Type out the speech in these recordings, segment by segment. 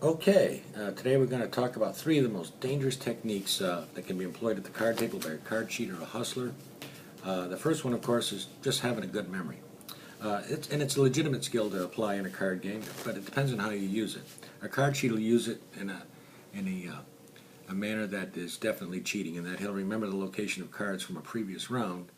Okay, today we're going to talk about three of the most dangerous techniques that can be employed at the card table by a card cheat or a hustler. The first one, of course, is just having a good memory. It's a legitimate skill to apply in a card game, but it depends on how you use it. A card cheat will use it in a manner that is definitely cheating, in that he'll remember the location of cards from a previous round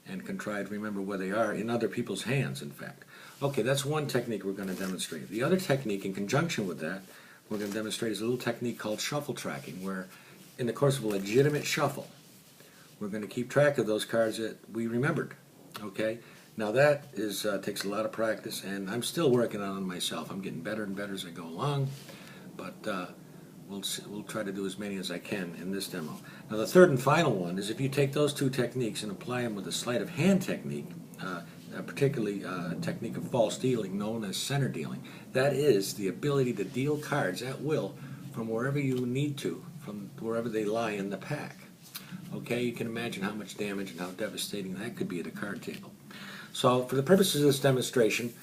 and can try to remember where they are in other people's hands, in fact. Okay, that's one technique we're going to demonstrate. The other technique, in conjunction with that, we're going to demonstrate is a little technique called shuffle tracking, where in the course of a legitimate shuffle, we're going to keep track of those cards that we remembered. Okay, now that takes a lot of practice, and I'm still working on it myself. I'm getting better and better as I go along, but we'll try to do as many as I can in this demo. Now the third and final one is if you take those two techniques and apply them with a sleight of hand technique, particularly a technique of false dealing known as center dealing. That is the ability to deal cards at will from wherever you need to, from wherever they lie in the pack. Okay, you can imagine how much damage and how devastating that could be at a card table. So for the purposes of this demonstration,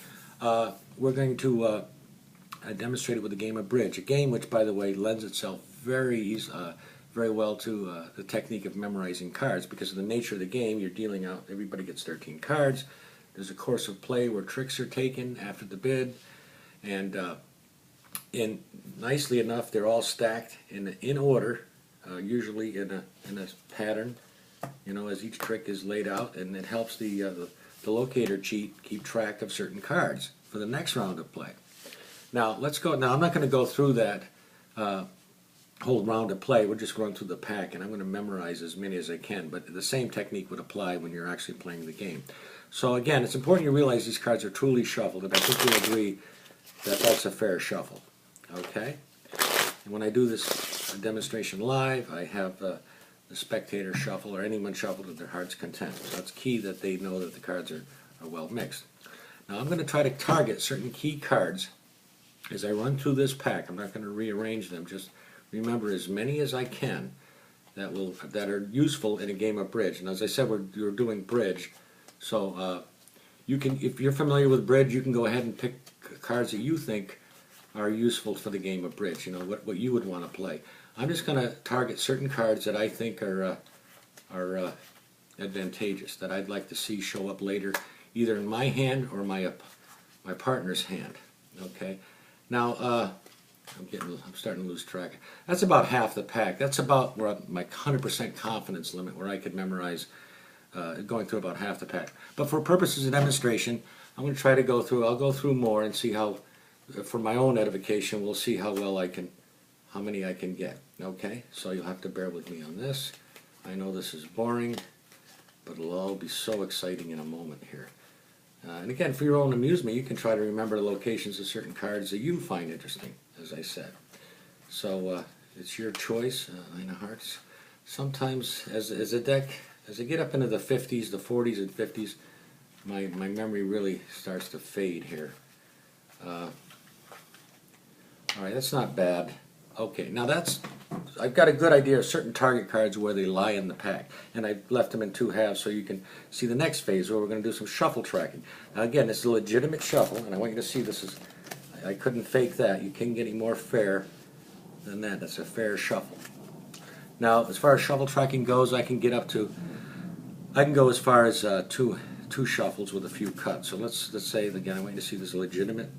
we're going to demonstrate it with a game of bridge, a game which, by the way, lends itself very well to the technique of memorizing cards. Because of the nature of the game, you're dealing out, everybody gets 13 cards. There's a course of play where tricks are taken after the bid, and nicely enough, they're all stacked in order, usually in a pattern, as each trick is laid out, and it helps the locator cheat keep track of certain cards for the next round of play. Now let's go. Now I'm not going to go through that whole round of play. We're just going through the pack, and I'm going to memorize as many as I can. But the same technique would apply when you're actually playing the game. So again, it's important you realize these cards are truly shuffled, and I think you'll agree that that's a fair shuffle. Okay? And when I do this demonstration live, I have the spectator shuffle, or anyone shuffle to their heart's content. So it's key that they know that the cards are well mixed. Now I'm going to try to target certain key cards as I run through this pack. I'm not going to rearrange them. Just remember as many as I can that are useful in a game of bridge. And as I said, we're doing bridge. So you can, if you're familiar with bridge, you can go ahead and pick cards that you think are useful for the game of bridge. What you would want to play. I'm just going to target certain cards that I think are advantageous, that I'd like to see show up later, either in my hand or my partner's hand. Okay. Now I'm starting to lose track. That's about half the pack. That's about where my 100% confidence limit, where I could memorize. Going through about half the pack. But for purposes of demonstration, I'm going to try to go through. I'll go through more and see how, for my own edification, we'll see how well how many I can get. Okay? So you'll have to bear with me on this. I know this is boring, but it'll all be so exciting in a moment here. And again, for your own amusement, you can try to remember the locations of certain cards that you find interesting, as I said. So it's your choice, Nine of Hearts. Sometimes, as a deck, as I get up into the 50s, the 40s and 50s, my memory really starts to fade here. All right, that's not bad. Okay, now I've got a good idea of certain target cards where they lie in the pack, and I've left them in two halves so you can see the next phase where we're going to do some shuffle tracking. Now again, it's a legitimate shuffle, and I want you to see this I couldn't fake that. You can't get any more fair than that. That's a fair shuffle. Now, as far as shuffle tracking goes, I can go as far as two shuffles with a few cuts. So let's say again, I want you to see this legitimate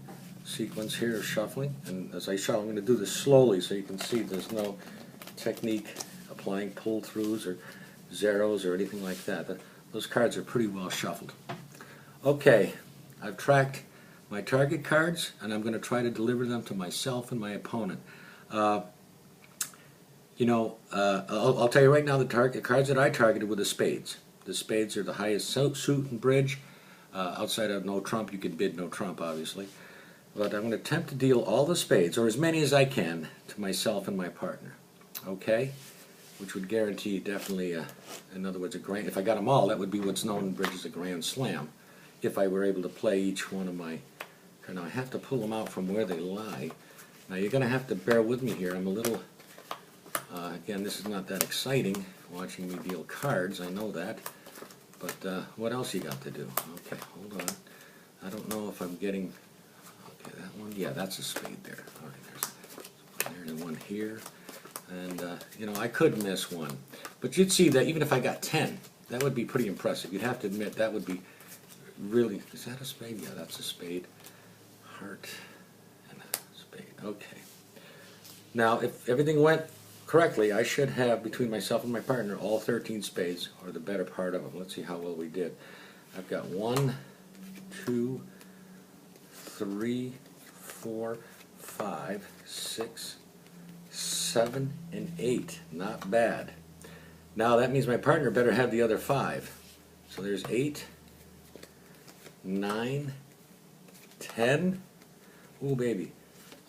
sequence here of shuffling, and as I shuffle, I'm going to do this slowly so you can see there's no technique applying pull-throughs or zeros or anything like that. Those cards are pretty well shuffled. Okay, I've tracked my target cards, and I'm going to try to deliver them to myself and my opponent. I'll tell you right now, the cards that I targeted were the spades. The spades are the highest suit in bridge. Outside of no trump, you can bid no trump, obviously. But I'm going to attempt to deal all the spades, or as many as I can, to myself and my partner. Okay? Which would guarantee definitely, in other words, if I got them all, that would be what's known in bridge as a grand slam. If I were able to play each one of my... Now I have to pull them out from where they lie. Now you're going to have to bear with me here. I'm a little... again, this is not that exciting, watching me deal cards, I know that. But what else you got to do? Okay, hold on. I don't know if I'm getting... Okay, that one, yeah, that's a spade there. All right, here. And, you know, I could miss one. But you'd see that even if I got 10, that would be pretty impressive. You'd have to admit that would be really... Is that a spade? Yeah, that's a spade. Heart and a spade. Okay. Now, if everything went correctly, I should have, between myself and my partner, all 13 spades, or the better part of them. Let's see how well we did. I've got 1, 2, 3, 4, 5, 6, 7, and 8. Not bad. Now that means my partner better have the other 5. So there's 8, 9, 10, ooh baby,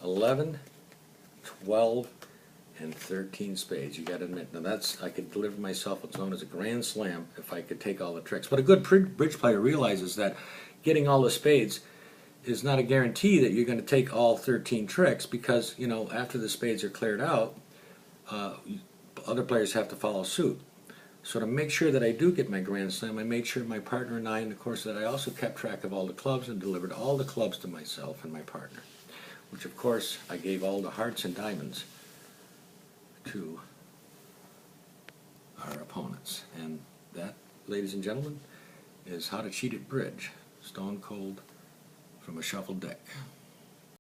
11, 12, and 13 spades. You got to admit, now that's, I could deliver myself what's known as a grand slam if I could take all the tricks. But a good bridge player realizes that getting all the spades is not a guarantee that you're going to take all 13 tricks, because, you know, after the spades are cleared out, other players have to follow suit. So to make sure that I do get my grand slam, I made sure my partner and I, in the course that I also kept track of all the clubs and delivered all the clubs to myself and my partner, which of course I gave all the hearts and diamonds to our opponents. And that, ladies and gentlemen, is how to cheat at bridge, stone cold from a shuffled deck.